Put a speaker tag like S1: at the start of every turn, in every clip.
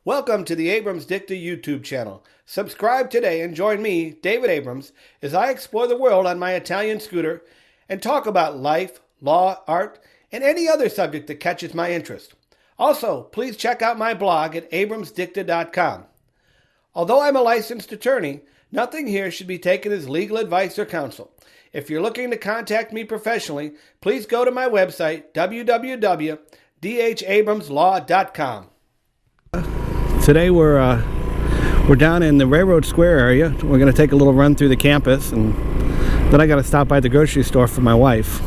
S1: Welcome to the Abrams Dicta YouTube channel. Subscribe today and join me, David Abrams, as I explore the world on my Italian scooter and talk about life, law, art, and any other subject that catches my interest. Also, please check out my blog at abramsdicta.com. Although I'm a licensed attorney, nothing here should be taken as legal advice or counsel. If you're looking to contact me professionally, please go to my website, www.dhabramslaw.com. Today we're down in the Railroad Square area. We're going to take a little run through the campus, and then I got to stop by the grocery store for my wife.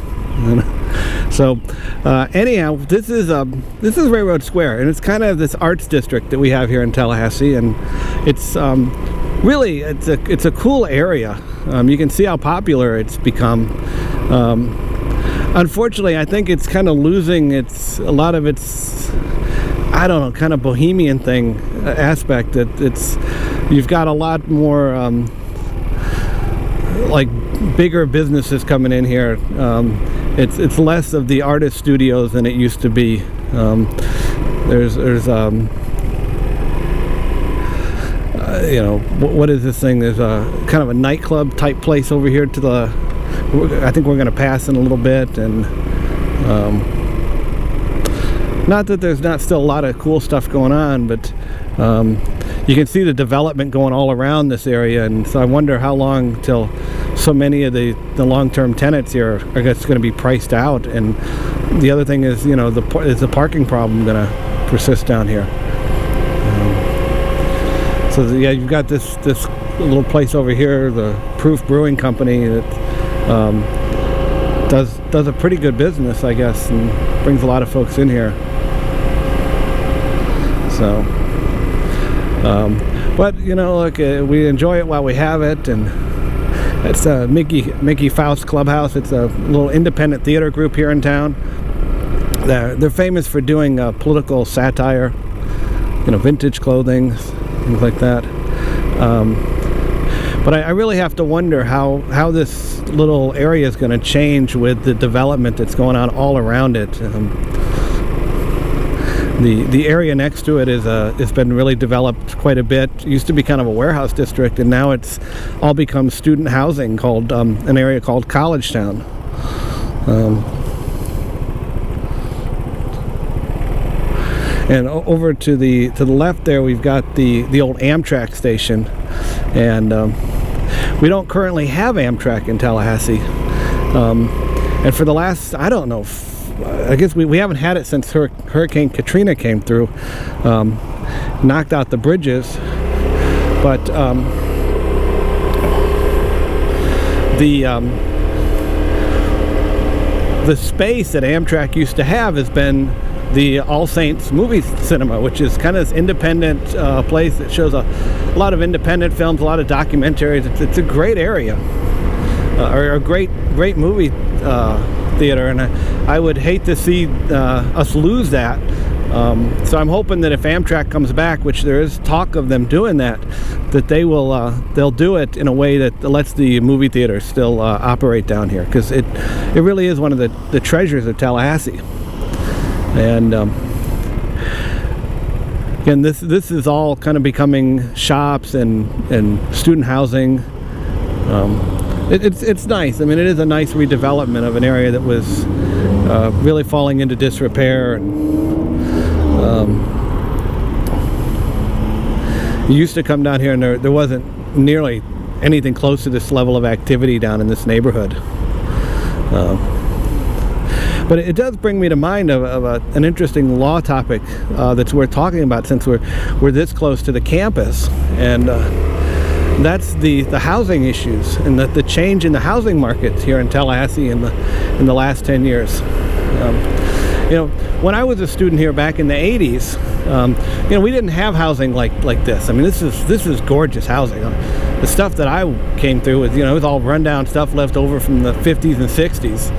S1: So anyhow, this is Railroad Square, and it's kind of this arts district that we have here in Tallahassee, and it's really it's a cool area. You can see how popular it's become. Unfortunately, I think it's kind of losing a lot of its, I don't know, kind of bohemian thing aspect. You've got a lot more like bigger businesses coming in here. It's less of the artist studios than it used to be. There's you know, what is this thing? There's a kind of a nightclub type place over here to the, I think we're going to pass in a little bit, and not that there's not still a lot of cool stuff going on, but you can see the development going all around this area, and so I wonder how long till so many of the long-term tenants here are just going to be priced out. And the other thing is, you know, is the parking problem going to persist down here? So yeah, you've got this little place over here, the Proof Brewing Company, that does a pretty good business, I guess, and brings a lot of folks in here. So, but you know, look, we enjoy it while we have it, and it's Mickey Faust Clubhouse. It's a little independent theater group here in town. They're famous for doing political satire, you know, vintage clothing, things like that. But I really have to wonder how this little area is going to change with the development that's going on all around it. The area next to it has been really developed quite a bit. It used to be kind of a warehouse district, and now it's all become student housing, called an area called Collegetown. And over to the left there, we've got the old Amtrak station, and we don't currently have Amtrak in Tallahassee. And for the last, I don't know, I guess we haven't had it since Hurricane Katrina came through, knocked out the bridges. But the space that Amtrak used to have has been the All Saints movie cinema, which is kind of this independent place that shows a lot of independent films, a lot of documentaries. It's a great area, or a great movie theater, and I would hate to see us lose that. So I'm hoping that if Amtrak comes back, which there is talk of them doing that they'll do it in a way that lets the movie theater still operate down here, because it really is one of the treasures of Tallahassee. And again, this is all kind of becoming shops and student housing. It's nice. I mean, it is a nice redevelopment of an area that was really falling into disrepair. And you used to come down here, and there wasn't nearly anything close to this level of activity down in this neighborhood. But it does bring me to mind of an interesting law topic that's worth talking about, since we're this close to the campus, and that's the housing issues and the change in the housing market here in Tallahassee in the last 10 years. You know, when I was a student here back in the 80s, you know, we didn't have housing like this. I mean, this is gorgeous housing. The stuff that I came through with, you know, it was all rundown stuff left over from the 50s and 60s,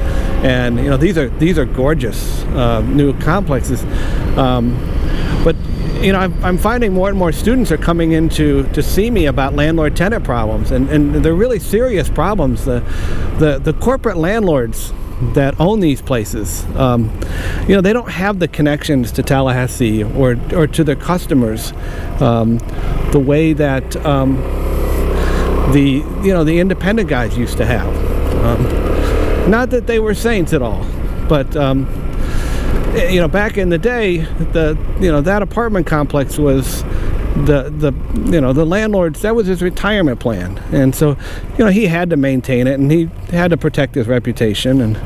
S1: and you know, these are gorgeous new complexes. But you know, I'm finding more and more students are coming in to see me about landlord-tenant problems, and they're really serious problems. The corporate landlords that own these places, they don't have the connections to Tallahassee or to their customers the way that the independent guys used to have. Not that they were saints at all, but back in the day, that apartment complex was the landlord's, that was his retirement plan, and so he had to maintain it, and he had to protect his reputation. And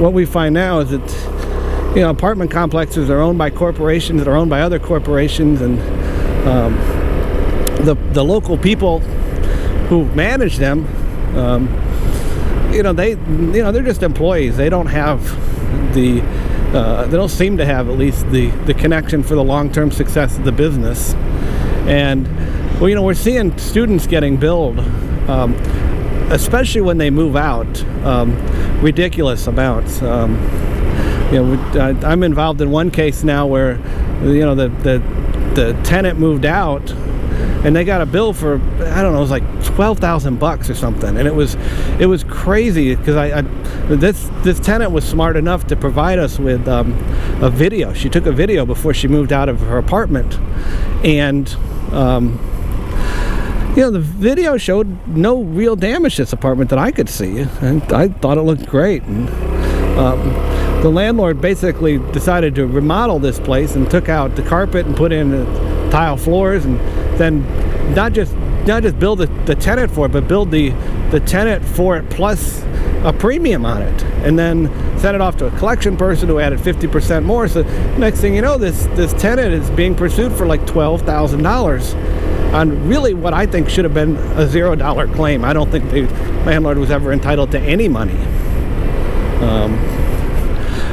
S1: what we find now is that apartment complexes are owned by corporations that are owned by other corporations, and the local people who manage them, they're just employees. They don't have they don't seem to have, at least, the connection for the long-term success of the business. And we're seeing students getting billed, especially when they move out, ridiculous amounts. I'm involved in one case now where the tenant moved out, and they got a bill for, I don't know, it was like $12,000 or something, and it was crazy because this tenant was smart enough to provide us with a video. She took a video before she moved out of her apartment, and the video showed no real damage to this apartment that I could see, and I thought it looked great. And the landlord basically decided to remodel this place and took out the carpet and put in tile floors, and then not just build the tenant for it, but build the tenant for it plus a premium on it, and then sent it off to a collection person who added 50% more. So next thing you know, this tenant is being pursued for like $12,000 on really what I think should have been a $0 claim. I don't think the landlord was ever entitled to any money.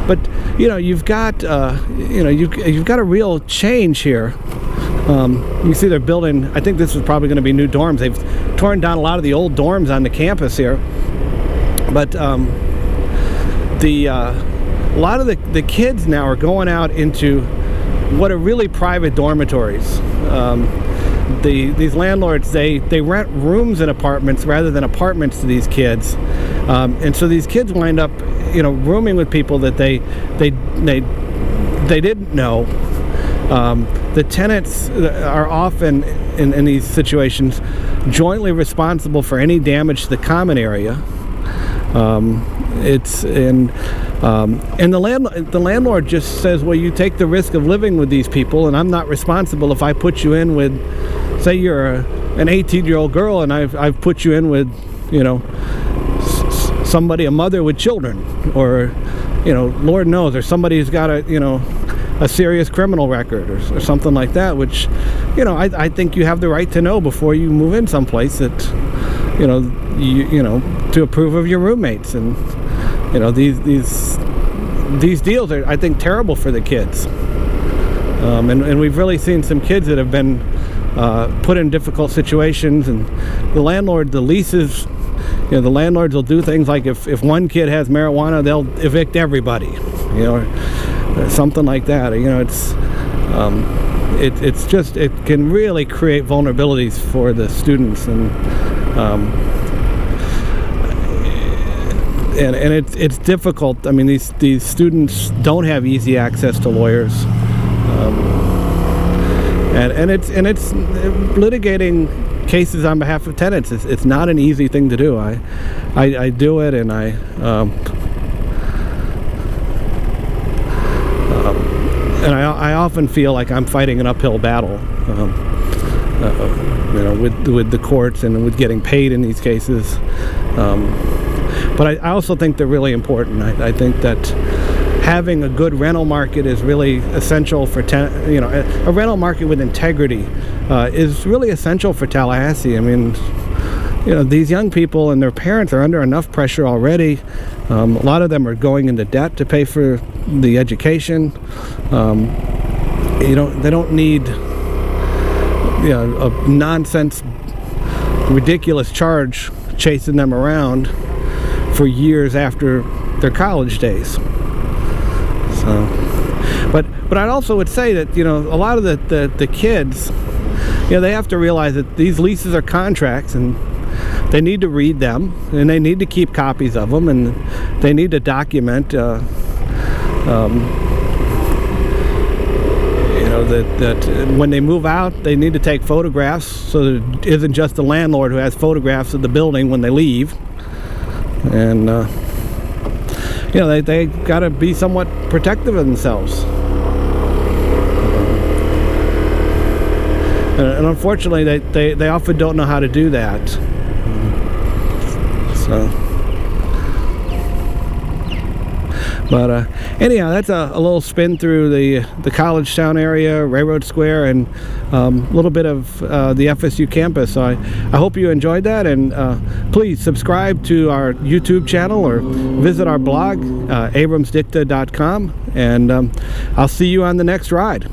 S1: But you've got you've got a real change here. You see they're building, I think this is probably going to be new dorms. They've torn down a lot of the old dorms on the campus here. But a lot of the kids now are going out into what are really private dormitories. These landlords, they rent rooms in apartments rather than apartments to these kids. And so these kids wind up, rooming with people that they didn't know. The tenants are often in these situations jointly responsible for any damage to the common area. And the landlord just says, well, you take the risk of living with these people, and I'm not responsible if I put you in with, say you're an 18-year-old girl, and I've put you in with, somebody, a mother with children, or, Lord knows, or somebody who's got a serious criminal record or something like that, which, I think you have the right to know before you move in someplace that, to approve of your roommates. And, these deals are, I think, terrible for the kids. And we've really seen some kids that have been put in difficult situations, and the leases, the landlords will do things like if one kid has marijuana, they'll evict everybody, or something like that. It's just, it can really create vulnerabilities for the students, and it's difficult. I mean, these students don't have easy access to lawyers, and it's litigating cases on behalf of tenants. It's not an easy thing to do. I do it, and I often feel like I'm fighting an uphill battle, with the courts and with getting paid in these cases. But I also think they're really important. I think that having a good rental market is really essential for a rental market with integrity is really essential for Tallahassee. I mean, these young people and their parents are under enough pressure already. A lot of them are going into debt to pay for the education. They don't need a nonsense, ridiculous charge chasing them around for years after their college days. So, but I also would say that a lot of the kids, they have to realize that these leases are contracts, and they need to read them, and they need to keep copies of them, and they need to document that when they move out, they need to take photographs, so that it isn't just the landlord who has photographs of the building when they leave. And they got to be somewhat protective of themselves. And unfortunately, they often don't know how to do that. So, but anyhow, that's a little spin through the Collegetown area, Railroad Square, and a little bit of the FSU campus. So I hope you enjoyed that, and please subscribe to our YouTube channel or visit our blog, abramsdicta.com, and I'll see you on the next ride.